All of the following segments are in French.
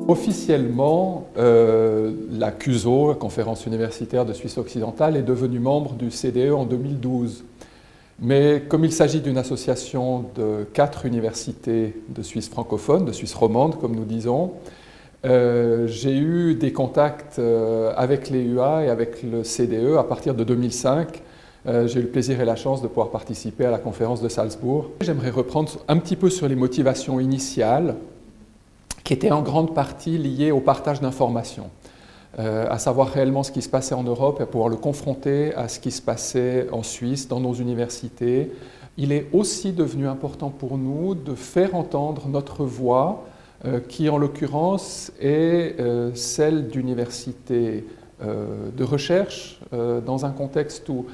Officiellement, la CUSO, la Conférence universitaire de Suisse occidentale, est devenue membre du CDE en 2012. Mais comme il s'agit d'une association de 4 universités de Suisse francophone, de Suisse romande comme nous disons, j'ai eu des contacts avec les UA et avec le CDE à partir de 2005. J'ai eu le plaisir et la chance de pouvoir participer à la conférence de Salzbourg. J'aimerais reprendre un petit peu sur les motivations initiales qui étaient en grande partie liées au partage d'informations, à savoir réellement ce qui se passait en Europe et à pouvoir le confronter à ce qui se passait en Suisse, dans nos universités. Il est aussi devenu important pour nous de faire entendre notre voix, qui en l'occurrence est celle d'universités de recherche, dans un contexte où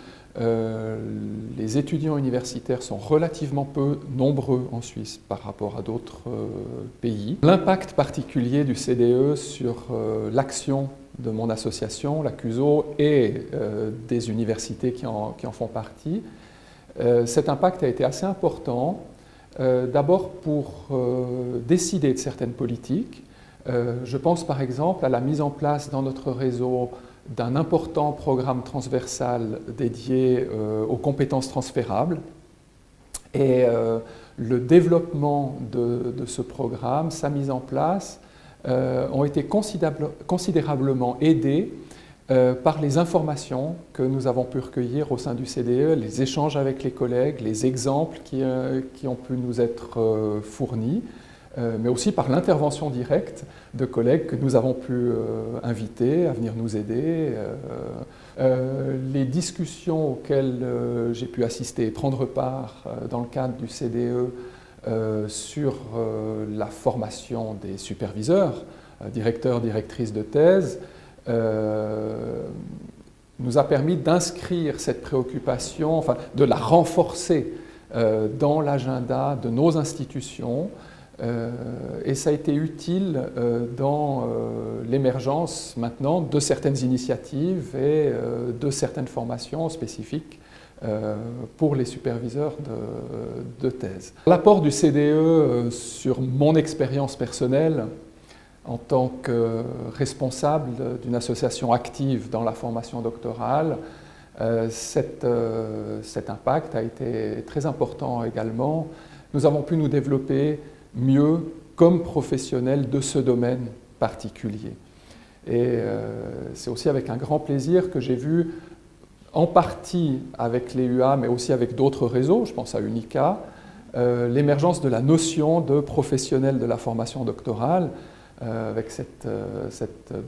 les étudiants universitaires sont relativement peu nombreux en Suisse par rapport à d'autres pays. L'impact particulier du CDE sur l'action de mon association, la CUSO, et des universités qui en font partie, cet impact a été assez important, d'abord pour décider de certaines politiques. Je pense par exemple à la mise en place dans notre réseau d'un important programme transversal dédié aux compétences transférables. Et le développement de ce programme, sa mise en place, ont été considérablement aidés par les informations que nous avons pu recueillir au sein du CDE, les échanges avec les collègues, les exemples qui ont pu nous être fournis, mais aussi par l'intervention directe de collègues que nous avons pu inviter à venir nous aider. Les discussions auxquelles j'ai pu assister et prendre part dans le cadre du CDE sur la formation des superviseurs, directeurs, directrices de thèse, nous a permis d'inscrire cette préoccupation, enfin de la renforcer dans l'agenda de nos institutions. Et ça a été utile dans l'émergence maintenant de certaines initiatives et de certaines formations spécifiques pour les superviseurs de thèse. L'apport du CDE sur mon expérience personnelle en tant que responsable d'une association active dans la formation doctorale, cet impact a été très important également. Nous avons pu nous développer mieux comme professionnels de ce domaine particulier. Et c'est aussi avec un grand plaisir que j'ai vu, en partie avec les UA, mais aussi avec d'autres réseaux, je pense à UNICA, l'émergence de la notion de professionnel de la formation doctorale, avec cette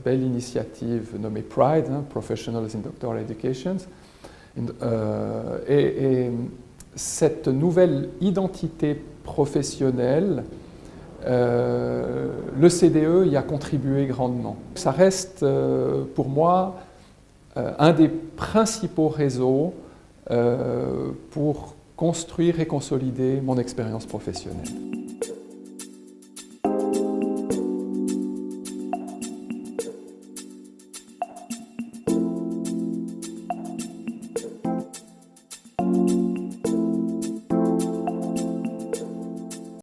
belle initiative nommée PRIDE, Professionals in Doctoral Education. Et cette nouvelle identité professionnelle, le CDE y a contribué grandement. Ça reste pour moi un des principaux réseaux pour construire et consolider mon expérience professionnelle.